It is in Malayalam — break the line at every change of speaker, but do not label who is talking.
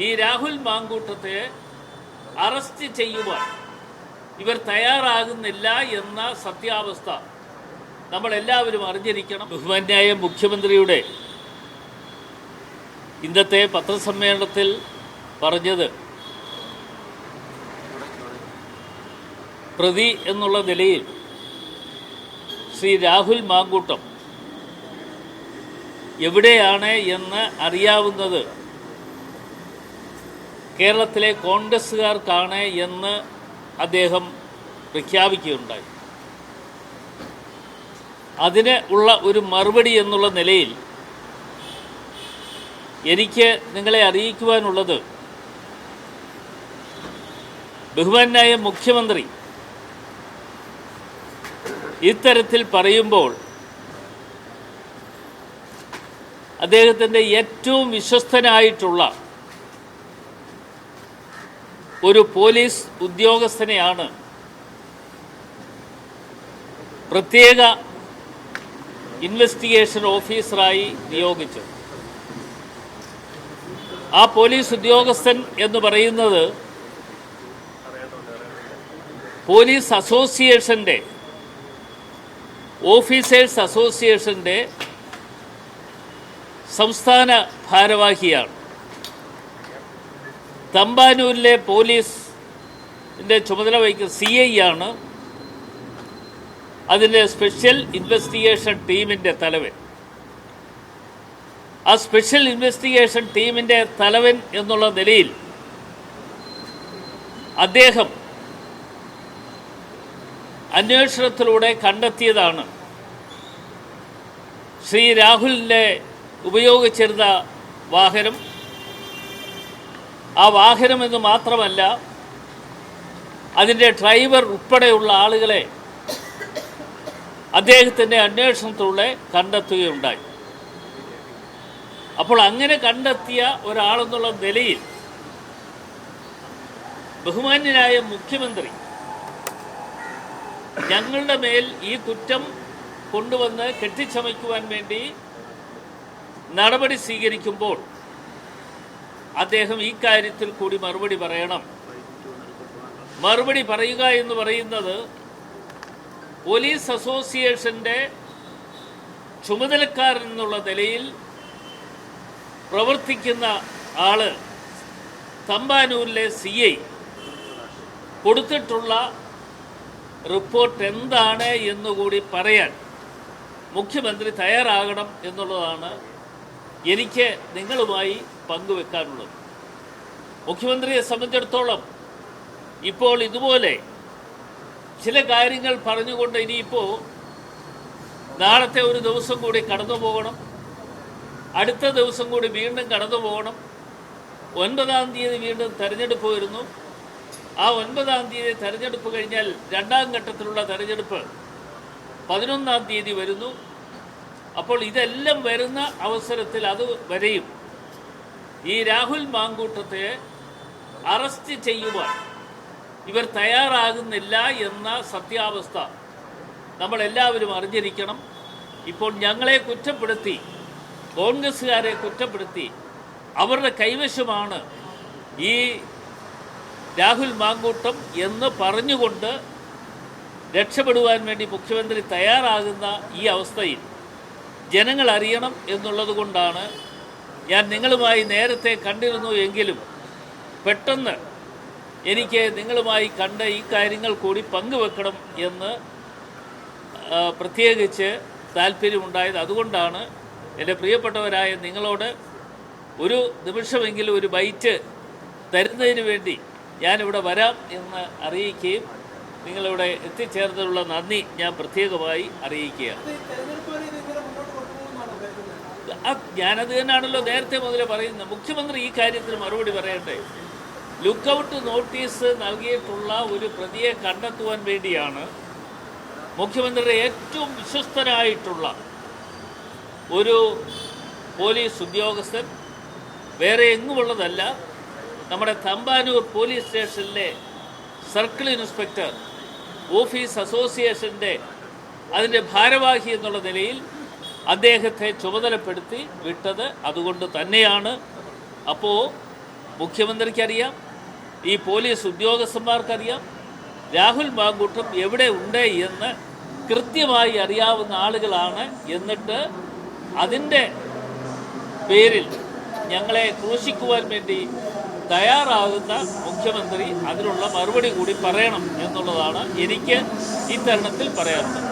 ഈ രാഹുൽ മാങ്കൂട്ടത്തെ അറസ്റ്റ് ചെയ്യുവാൻ ഇവർ തയ്യാറാകുന്നില്ല എന്ന സത്യാവസ്ഥ നമ്മളെല്ലാവരും അറിഞ്ഞിരിക്കണം. ബഹുമാന്യായ മുഖ്യമന്ത്രിയുടെ ഇന്നത്തെ പത്രസമ്മേളനത്തിൽ പറഞ്ഞത് പ്രതി എന്നുള്ള നിലയിൽ ശ്രീ രാഹുൽ മാങ്കൂട്ടം എവിടെയാണ് എന്ന് അറിയാവുന്നത് കേരളത്തിലെ കോൺഗ്രസ്സുകാർക്കാണ് എന്ന് അദ്ദേഹം പ്രഖ്യാപിക്കുകയുണ്ടായി. അതിന് ഉള്ള ഒരു മറുപടി എന്നുള്ള നിലയിൽ എനിക്ക് നിങ്ങളെ അറിയിക്കുവാനുള്ളത്, ബഹുമാന്യായ മുഖ്യമന്ത്രി ഇത്തരത്തിൽ പറയുമ്പോൾ അദ്ദേഹത്തിൻ്റെ ഏറ്റവും വിശ്വസ്തനായിട്ടുള്ള ഒരു പോലീസ് ഉദ്യോഗസ്ഥനെയാണ് പ്രത്യേക ഇൻവെസ്റ്റിഗേഷൻ ഓഫീസറായി നിയോഗിച്ചത്. ആ പോലീസ് ഉദ്യോഗസ്ഥൻ എന്ന് പറയുന്നത് പോലീസ് അസോസിയേഷൻ്റെ, ഓഫീസേഴ്സ് അസോസിയേഷൻ്റെ സംസ്ഥാന ഭാരവാഹിയാണ്. തമ്പാനൂരിലെ പോലീസിൻ്റെ ചുമതല വഹിക്കുന്ന CI ആണ് അതിൻ്റെ സ്പെഷ്യൽ ഇൻവെസ്റ്റിഗേഷൻ ടീമിൻ്റെ തലവൻ. ആ സ്പെഷ്യൽ ഇൻവെസ്റ്റിഗേഷൻ ടീമിൻ്റെ തലവൻ എന്നുള്ള നിലയിൽ അദ്ദേഹം അന്വേഷണത്തിലൂടെ കണ്ടെത്തിയതാണ് ശ്രീ രാഹുലിനെ ഉപയോഗിച്ചിരുന്ന വാഹനം. ആ വാഹനമെന്ന് മാത്രമല്ല, അതിൻ്റെ ഡ്രൈവർ ഉൾപ്പെടെയുള്ള ആളുകളെ അദ്ദേഹത്തിൻ്റെ അന്വേഷണത്തിലൂടെ കണ്ടെത്തുകയുണ്ടായി. അപ്പോൾ അങ്ങനെ കണ്ടെത്തിയ ഒരാളെന്നുള്ള നിലയിൽ ബഹുമാന്യനായ മുഖ്യമന്ത്രി ഞങ്ങളുടെ മേൽ ഈ കുറ്റം കൊണ്ടുവന്ന് കെട്ടിച്ചമയ്ക്കുവാൻ വേണ്ടി നടപടി സ്വീകരിക്കുമ്പോൾ അദ്ദേഹം ഈ കാര്യത്തിൽ കൂടി മറുപടി പറയണം. മറുപടി പറയുക എന്ന് പറയുന്നത് പോലീസ് അസോസിയേഷൻ്റെ ചുമതലക്കാരൻ എന്നുള്ള നിലയിൽ പ്രവർത്തിക്കുന്ന ആള് തമ്പാനൂരിലെ CI കൊടുത്തിട്ടുള്ള റിപ്പോർട്ട് എന്താണ് എന്നുകൂടി പറയാൻ മുഖ്യമന്ത്രി തയ്യാറാകണം എന്നുള്ളതാണ് എനിക്ക് നിങ്ങളുമായി പങ്കുവെക്കാനുള്ളത്. മുഖ്യമന്ത്രിയെ സംബന്ധിച്ചിടത്തോളം ഇപ്പോൾ ഇതുപോലെ ചില കാര്യങ്ങൾ പറഞ്ഞുകൊണ്ട് ഇനിയിപ്പോൾ നാളത്തെ ഒരു ദിവസം കൂടി കടന്നു പോകണം, അടുത്ത ദിവസം കൂടി വീണ്ടും കടന്നു പോകണം. 9-ാം തീയതി വീണ്ടും തെരഞ്ഞെടുപ്പ് വരുന്നു. ആ 9-ാം തീയതി തെരഞ്ഞെടുപ്പ് കഴിഞ്ഞാൽ രണ്ടാം ഘട്ടത്തിലുള്ള തെരഞ്ഞെടുപ്പ് 11-ാം തീയതി വരുന്നു. അപ്പോൾ ഇതെല്ലാം വരുന്ന അവസരത്തിൽ അത് വരെയും ഈ രാഹുൽ മാങ്കൂട്ടത്തെ അറസ്റ്റ് ചെയ്യുവാൻ ഇവർ തയ്യാറാകുന്നില്ല എന്ന സത്യാവസ്ഥ നമ്മളെല്ലാവരും അറിഞ്ഞിരിക്കണം. ഇപ്പോൾ ഞങ്ങളെ കുറ്റപ്പെടുത്തി, കോൺഗ്രസ്സുകാരെ കുറ്റപ്പെടുത്തി അവരുടെ കൈവശമാണ് ഈ രാഹുൽ മാങ്കൂട്ടം എന്ന് പറഞ്ഞുകൊണ്ട് രക്ഷപ്പെടുവാൻ വേണ്ടി മുഖ്യമന്ത്രി തയ്യാറാകുന്ന ഈ അവസ്ഥയിൽ ജനങ്ങൾ അറിയണം എന്നുള്ളത് കൊണ്ടാണ് ഞാൻ നിങ്ങളുമായി നേരത്തെ കണ്ടിരുന്നു എങ്കിലും പെട്ടെന്ന് എനിക്ക് നിങ്ങളുമായി കണ്ട ഈ കാര്യങ്ങൾ കൂടി പങ്കുവെക്കണം എന്ന് പ്രത്യേകിച്ച് താല്പര്യമുണ്ടായത്. അതുകൊണ്ടാണ് എൻ്റെ പ്രിയപ്പെട്ടവരായ നിങ്ങളോട് ഒരു നിമിഷമെങ്കിലും ഒരു ബൈറ്റ് തരുന്നതിന് വേണ്ടി ഞാനിവിടെ വരാം എന്ന് അറിയിക്കുകയും നിങ്ങളിവിടെ എത്തിച്ചേർന്നതിനുള്ള നന്ദി ഞാൻ പ്രത്യേകമായി അറിയിക്കുകയാണ്. ഞാനത് തന്നെയാണല്ലോ നേരത്തെ മുതലേ പറയുന്നത്. മുഖ്യമന്ത്രി ഈ കാര്യത്തിൽ മറുപടി പറയട്ടെ. ലുക്കൗട്ട് നോട്ടീസ് നൽകിയിട്ടുള്ള ഒരു പ്രതിയെ കണ്ടെത്തുവാൻ വേണ്ടിയാണ് മുഖ്യമന്ത്രിയുടെ ഏറ്റവും വിശ്വസ്തനായിട്ടുള്ള ഒരു പോലീസ് ഉദ്യോഗസ്ഥൻ, വേറെ എങ്ങുമുള്ളതല്ല, നമ്മുടെ തമ്പാനൂർ പോലീസ് സ്റ്റേഷനിലെ സർക്കിൾ ഇൻസ്പെക്ടർ, ഓഫീസ് അസോസിയേഷൻ്റെ അതിൻ്റെ ഭാരവാഹി എന്നുള്ള നിലയിൽ അദ്ദേഹത്തെ ചുമതലപ്പെടുത്തി വിട്ടത് അതുകൊണ്ട് തന്നെയാണ്. അപ്പോൾ മുഖ്യമന്ത്രിക്കറിയാം, ഈ പോലീസ് ഉദ്യോഗസ്ഥന്മാർക്കറിയാം, രാഹുൽ മാങ്കൂട്ടം എവിടെ ഉണ്ട് എന്ന് കൃത്യമായി അറിയാവുന്ന ആളുകളാണ്. എന്നിട്ട് അതിൻ്റെ പേരിൽ ഞങ്ങളെ ക്രൂശിക്കുവാൻ വേണ്ടി തയ്യാറാകുന്ന മുഖ്യമന്ത്രി അതിനുള്ള മറുപടി കൂടി പറയണം എന്നുള്ളതാണ് എനിക്ക് ഈ തരുണത്തിൽ പറയാനുള്ളത്.